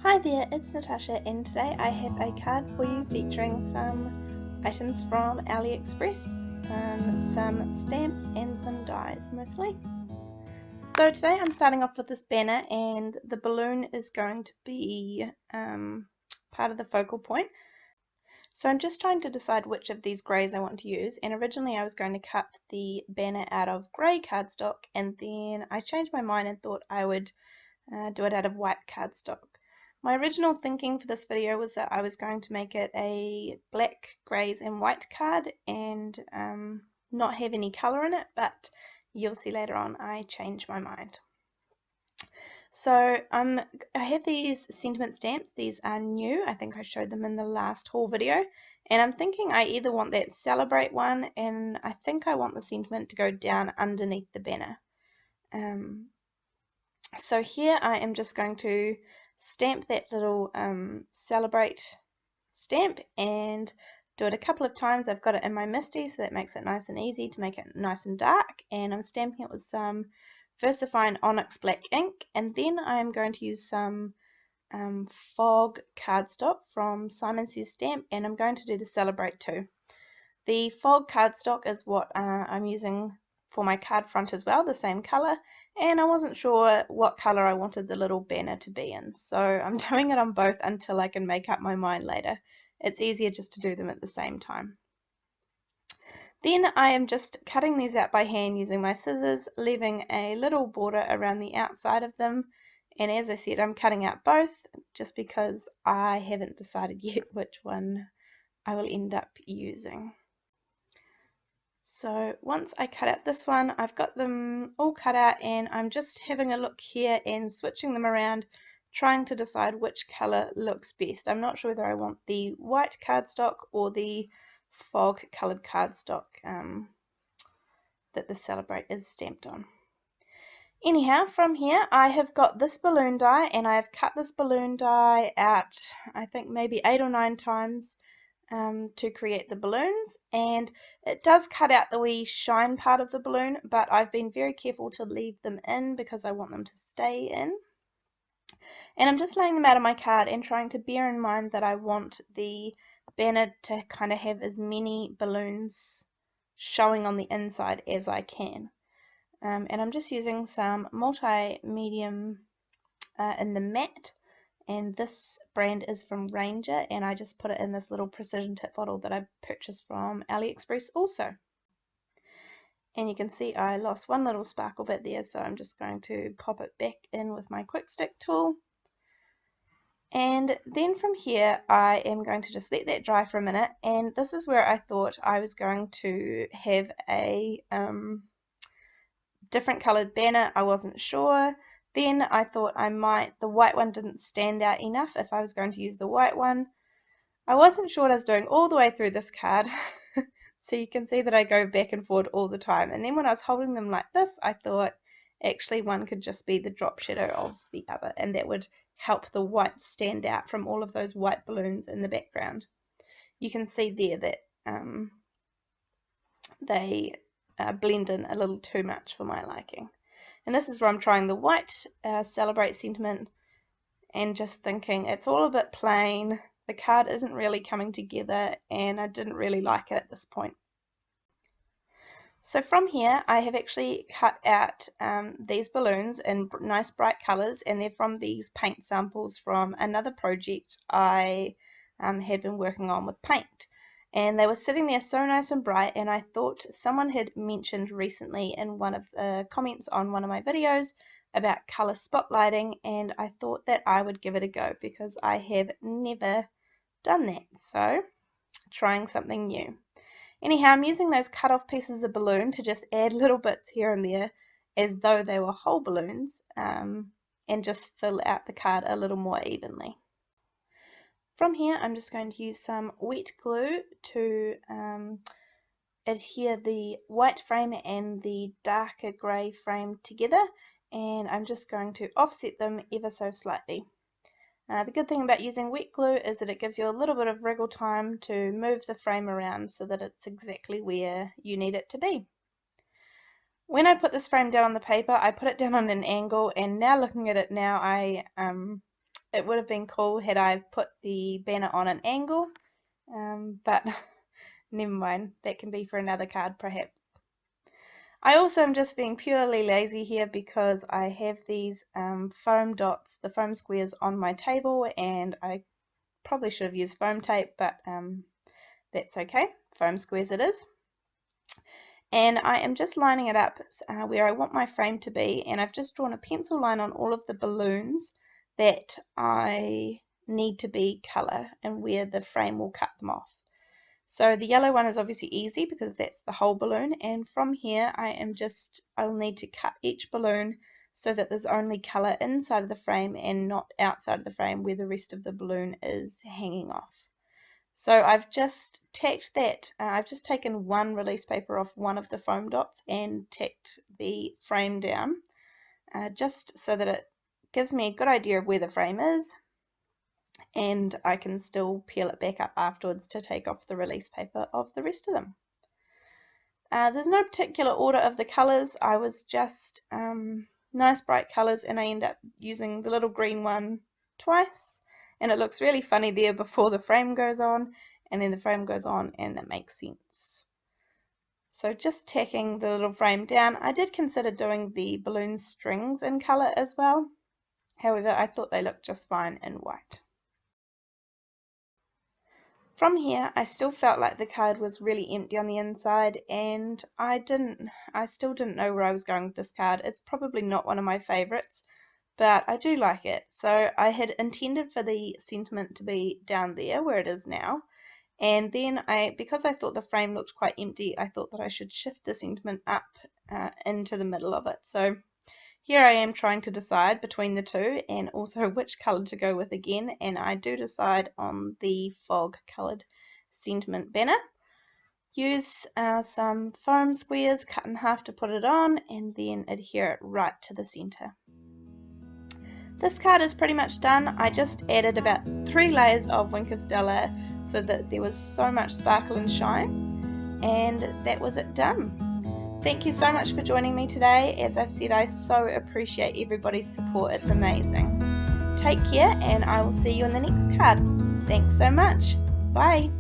Hi there, it's Natasha, and today I have a card for you featuring some items from AliExpress, some stamps and some dies mostly. So today I'm starting off with this banner, and the balloon is going to be part of the focal point. So I'm just trying to decide which of these greys I want to use, and originally I was going to cut the banner out of grey cardstock, and then I changed my mind and thought I would do it out of white cardstock. My original thinking for this video was that I was going to make it a black, greys and white card and not have any colour in it, but you'll see later on I changed my mind. So I have these sentiment stamps. These are new. I think I showed them in the last haul video, and I'm thinking I either want that celebrate one, and I think I want the sentiment to go down underneath the banner. So here I am just going to stamp that little celebrate stamp and do it a couple of times. I've got it in my MISTI, so that makes it nice and easy to make it nice and dark, and I'm stamping it with some VersaFine Onyx black ink, and then I am going to use some fog cardstock from Simon Says Stamp, and I'm going to do the celebrate too. The fog cardstock is what I'm using for my card front as well, the same colour, and I wasn't sure what colour I wanted the little banner to be in, so I'm doing it on both until I can make up my mind later. It's easier just to do them at the same time. Then I am just cutting these out by hand using my scissors, leaving a little border around the outside of them, and as I said, I'm cutting out both just because I haven't decided yet which one I will end up using. So once I cut out this one, I've got them all cut out, and I'm just having a look here and switching them around, trying to decide which colour looks best. I'm not sure whether I want the white cardstock or the fog coloured cardstock that the Celebrate is stamped on. Anyhow, from here I have got this balloon die, and I have cut this balloon die out I think maybe 8 or 9 times to create the balloons, and it does cut out the wee shine part of the balloon, but I've been very careful to leave them in because I want them to stay in. And I'm just laying them out on my card and trying to bear in mind that I want the banner to kind of have as many balloons showing on the inside as I can. And I'm just using some multi-medium in the matte, and this brand is from Ranger, and I just put it in this little precision tip bottle that I purchased from AliExpress also. And you can see I lost one little sparkle bit there, so I'm just going to pop it back in with my quick stick tool. And then from here I am going to just let that dry for a minute, and this is where I thought I was going to have a different coloured banner. I wasn't sure. Then I thought the white one didn't stand out enough if I was going to use the white one. I wasn't sure what I was doing all the way through this card, so you can see that I go back and forward all the time. And then when I was holding them like this, I thought actually one could just be the drop shadow of the other, and that would help the white stand out from all of those white balloons in the background. You can see there that they blend in a little too much for my liking. And this is where I'm trying the white Celebrate sentiment and just thinking it's all a bit plain, the card isn't really coming together, and I didn't really like it at this point. So from here I have actually cut out these balloons in nice bright colours, and they're from these paint samples from another project I had been working on with paint. And they were sitting there so nice and bright, and I thought someone had mentioned recently in one of the comments on one of my videos about colour spotlighting, and I thought that I would give it a go because I have never done that. So trying something new. Anyhow, I'm using those cut off pieces of balloon to just add little bits here and there as though they were whole balloons, and just fill out the card a little more evenly. From here I'm just going to use some wet glue to adhere the white frame and the darker grey frame together, and I'm just going to offset them ever so slightly. The good thing about using wet glue is that it gives you a little bit of wriggle time to move the frame around so that it's exactly where you need it to be. When I put this frame down on the paper, I put it down on an angle, and now looking at it now, I It would have been cool had I put the banner on an angle, but never mind, that can be for another card perhaps. I also am just being purely lazy here because I have these foam dots, the foam squares on my table, and I probably should have used foam tape, but that's okay, foam squares it is. And I am just lining it up where I want my frame to be, and I've just drawn a pencil line on all of the balloons that I need to be colour and where the frame will cut them off. So the yellow one is obviously easy because that's the whole balloon, and from here I'll need to cut each balloon so that there's only colour inside of the frame and not outside of the frame where the rest of the balloon is hanging off. So I've just tacked that, I've just taken one release paper off one of the foam dots and tacked the frame down just so that it gives me a good idea of where the frame is, and I can still peel it back up afterwards to take off the release paper of the rest of them. There's no particular order of the colours. I was just nice bright colours, and I end up using the little green one twice, and it looks really funny there before the frame goes on, and then the frame goes on and it makes sense. So just tacking the little frame down. I did consider doing the balloon strings in colour as well, however I thought they looked just fine in white. From here, I still felt like the card was really empty on the inside, and I still didn't know where I was going with this card. It's probably not one of my favourites, but I do like it. So I had intended for the sentiment to be down there where it is now, and then because I thought the frame looked quite empty, I thought that I should shift the sentiment up into the middle of it. So here I am trying to decide between the two and also which colour to go with again, and I do decide on the fog coloured sentiment banner. Use some foam squares cut in half to put it on, and then adhere it right to the centre. This card is pretty much done. I just added about 3 layers of Wink of Stella so that there was so much sparkle and shine, and that was it done. Thank you so much for joining me today. As I've said, I so appreciate everybody's support. It's amazing. Take care, and I will see you in the next card. Thanks so much. Bye.